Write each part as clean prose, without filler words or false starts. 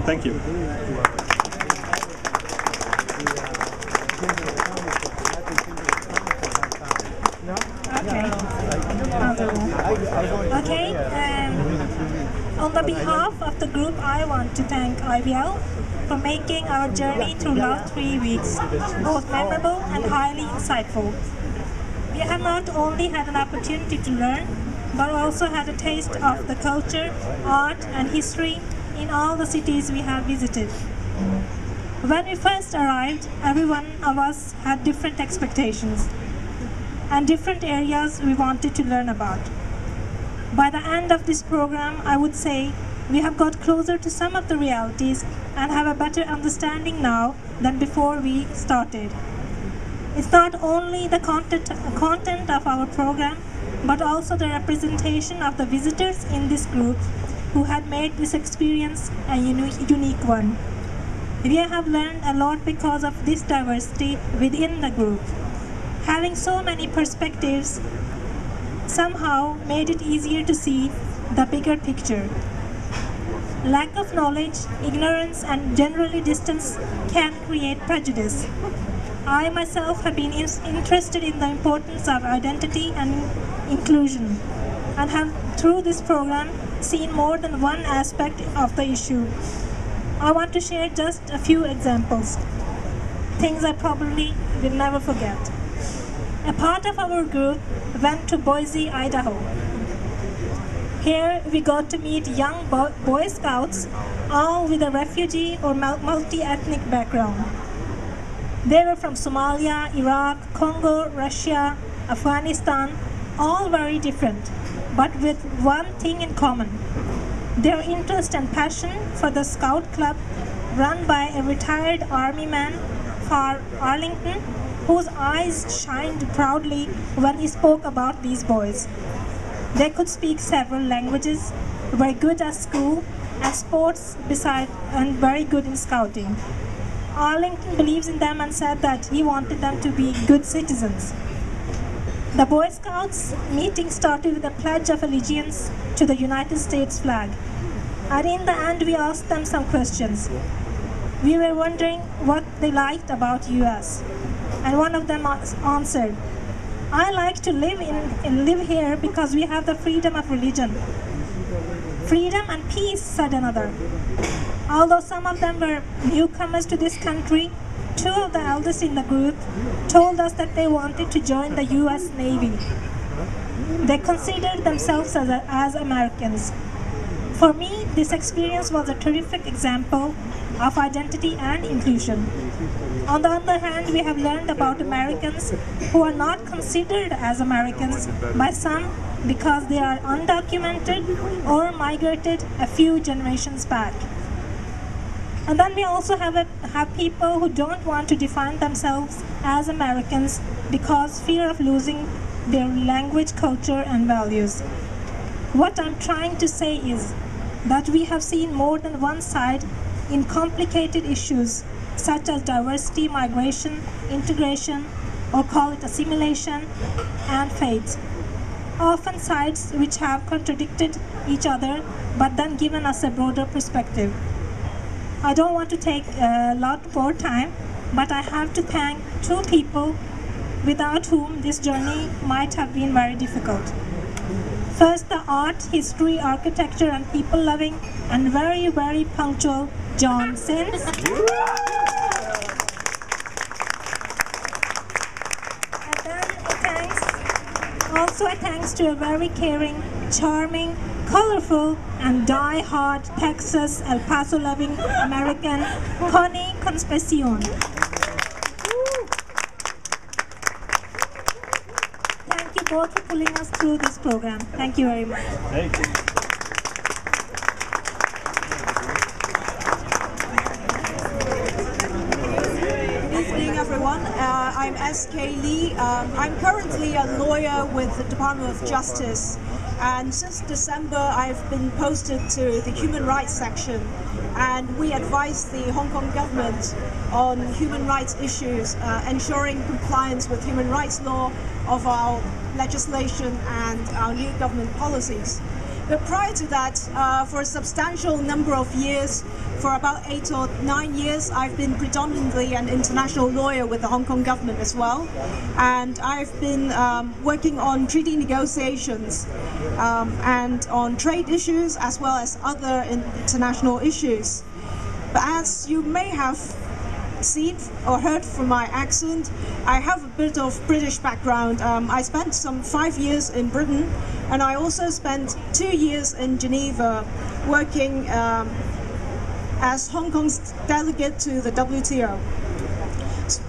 Thank you. Okay, on the behalf of the group, I want to thank IVL for making our journey through last 3 weeks both memorable and highly insightful. We have not only had an opportunity to learn, but also had a taste of the culture, art and history in all the cities we have visited. When we first arrived, every one of us had different expectations and different areas we wanted to learn about. By the end of this program, I would say we have got closer to some of the realities and have a better understanding now than before we started. It's not only the content of our program, but also the representation of the visitors in this group who had made this experience a unique one. We have learned a lot because of this diversity within the group. Having so many perspectives somehow made it easier to see the bigger picture. Lack of knowledge, ignorance, and generally distance can create prejudice. I myself have been interested in the importance of identity and inclusion, and have through this program seen more than one aspect of the issue. I want to share just a few examples, things I probably will never forget. A part of our group went to Boise, Idaho. Here we got to meet young Boy Scouts, all with a refugee or multi-ethnic background. They were from Somalia, Iraq, Congo, Russia, Afghanistan, all very different, but with one thing in common: their interest and passion for the Scout Club run by a retired army man for Arlington, whose eyes shined proudly when he spoke about these boys. They could speak several languages, were good at school and sports and very good in scouting. Arlington believes in them and said that he wanted them to be good citizens. The Boy Scouts meeting started with a pledge of allegiance to the United States flag. And in the end, we asked them some questions. We were wondering what they liked about US. And one of them answered, "I like to live here because we have the freedom of religion." "Freedom and peace," said another. Although some of them were newcomers to this country, two of the eldest in the group told us that they wanted to join the US Navy. They considered themselves as Americans. For me, this experience was a terrific example of identity and inclusion. On the other hand, we have learned about Americans who are not considered as Americans by some because they are undocumented or migrated a few generations back. And then we also have people who don't want to define themselves as Americans because fear of losing their language, culture, and values. What I'm trying to say is that we have seen more than one side in complicated issues such as diversity, migration, integration, or call it assimilation, and faith. Often sides which have contradicted each other but then given us a broader perspective. I don't want to take a lot more time, but I have to thank two people without whom this journey might have been very difficult. First, the art, history, architecture, and people-loving and very, very punctual John Sins. And then a thanks to a very caring, charming, colorful, and die-hard Texas, El Paso-loving American, Connie Conspecion. Thank you both for pulling us through this program. Thank you very much. Thank you. Everyone. I'm S.K. Lee. I'm currently a lawyer with the Department of Justice, and since December I've been posted to the Human Rights section, and we advise the Hong Kong government on human rights issues, ensuring compliance with human rights law of our legislation and our new government policies. But prior to that, for a substantial number of years, for about 8 or 9 years, I've been predominantly an international lawyer with the Hong Kong government as well. And I've been working on treaty negotiations and on trade issues as well as other international issues. But as you may have seen or heard from my accent, I have a bit of British background. I spent some 5 years in Britain, and I also spent 2 years in Geneva working as Hong Kong's delegate to the WTO.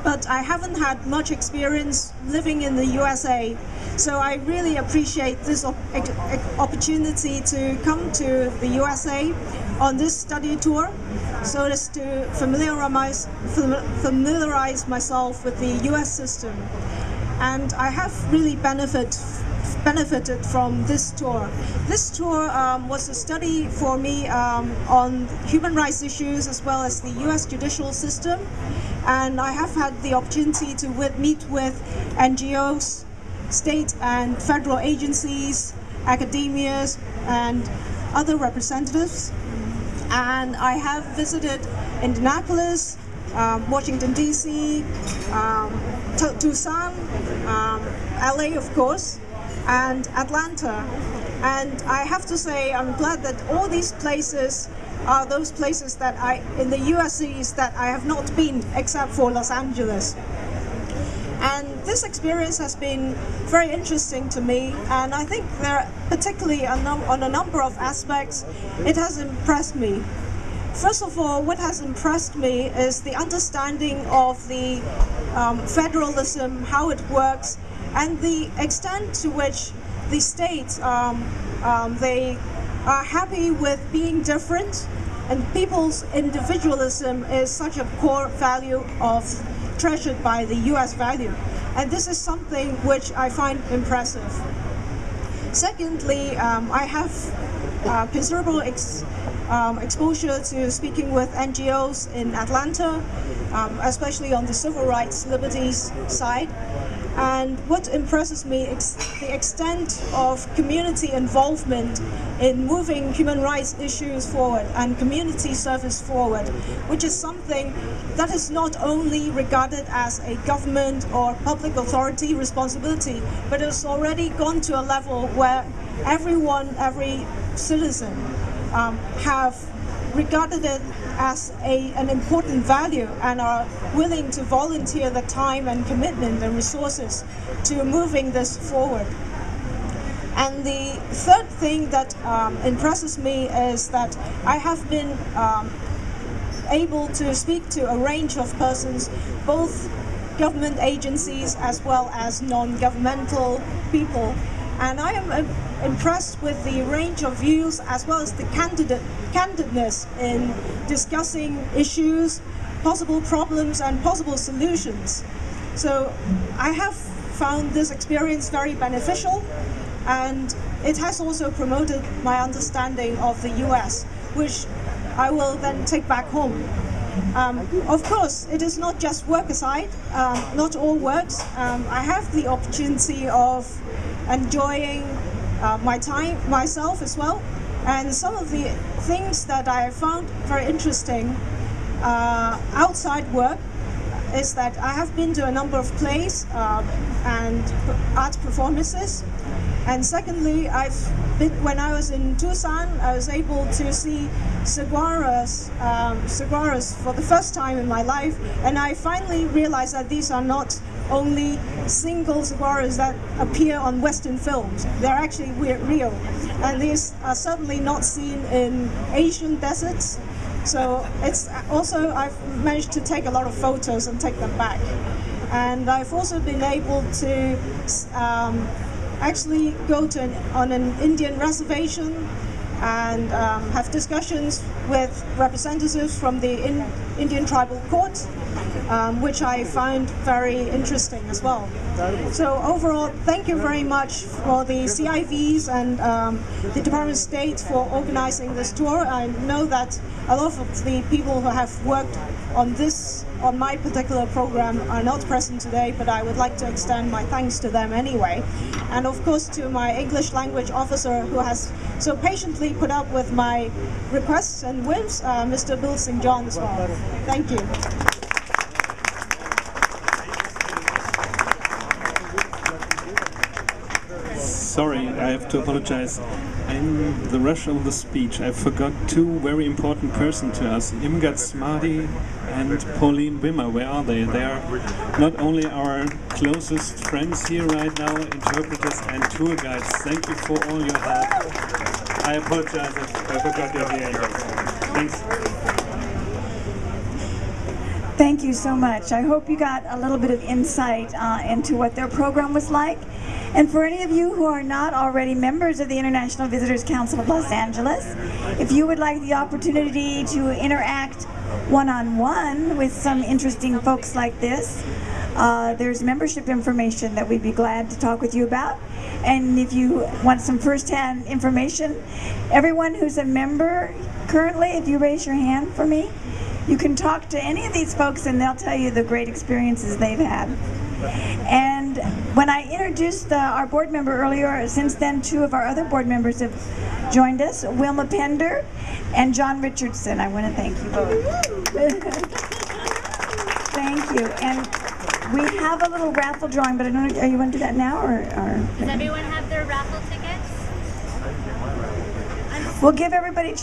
But I haven't had much experience living in the USA, so I really appreciate this opportunity to come to the USA on this study tour, so as to familiarize myself with the US system. And I have really benefited from this tour. This tour was a study for me on human rights issues as well as the US judicial system. And I have had the opportunity to meet with NGOs, state and federal agencies, academia, and other representatives. And I have visited Indianapolis, Washington DC, Tucson, LA of course, and Atlanta. And I have to say I'm glad that all these places are those places that in the USCs that I have not been except for Los Angeles. And this experience has been very interesting to me, and I think there, particularly on a number of aspects, it has impressed me. First of all, what has impressed me is the understanding of the federalism, how it works, and the extent to which the states they are happy with being different, and people's individualism is such a core value treasured by the US value. And this is something which I find impressive. Secondly, I have considerable exposure to speaking with NGOs in Atlanta, especially on the civil rights liberties side. And what impresses me is the extent of community involvement in moving human rights issues forward and community service forward, which is something that is not only regarded as a government or public authority responsibility, but it's already gone to a level where every citizen have regarded it as an important value and are willing to volunteer the time and commitment and resources to moving this forward. And the third thing that impresses me is that I have been able to speak to a range of persons, both government agencies as well as non-governmental people. And I am impressed with the range of views as well as the candidness in discussing issues, possible problems, and possible solutions. So I have found this experience very beneficial, and it has also promoted my understanding of the US, which I will then take back home. Of course, it is not just work aside, not all works. I have the opportunity of enjoying my time myself as well, and some of the things that I found very interesting outside work is that I have been to a number of plays and art performances. And secondly, when I was in Tucson, I was able to see saguaros for the first time in my life, and I finally realized that these are not only single saguaros that appear on Western films. They're actually real, and these are certainly not seen in Asian deserts. So it's also, I've managed to take a lot of photos and take them back. And I've also been able to actually go on an Indian reservation and have discussions with representatives from the Indian Tribal Court, which I find very interesting as well. So overall, thank you very much for the CIVs and the Department of State for organizing this tour. I know that a lot of the people who have worked on my particular program are not present today, but I would like to extend my thanks to them anyway. And of course to my English language officer who has so patiently put up with my requests and whims, Mr. Bill St. John as well. Thank you. Sorry, I have to apologize. In the rush of the speech, I forgot two very important persons to us, Imgat Smadi and Pauline Wimmer. Where are they? They are not only our closest friends here right now, interpreters and tour guides. Thank you for all your help. I apologize if I forgot your name. Thanks. Thank you so much. I hope you got a little bit of insight into what their program was like. And for any of you who are not already members of the International Visitors Council of Los Angeles, if you would like the opportunity to interact one-on-one with some interesting folks like this, there's membership information that we'd be glad to talk with you about. And if you want some first-hand information, everyone who's a member currently, if you raise your hand for me, you can talk to any of these folks and they'll tell you the great experiences they've had. And when I introduced our board member earlier, since then 2 of our other board members have joined us, Wilma Pender and John Richardson. I want to thank you both. Thank you. And we have a little raffle drawing, but I don't know, are you going to do that now? Or Does everyone have their raffle tickets? We'll give everybody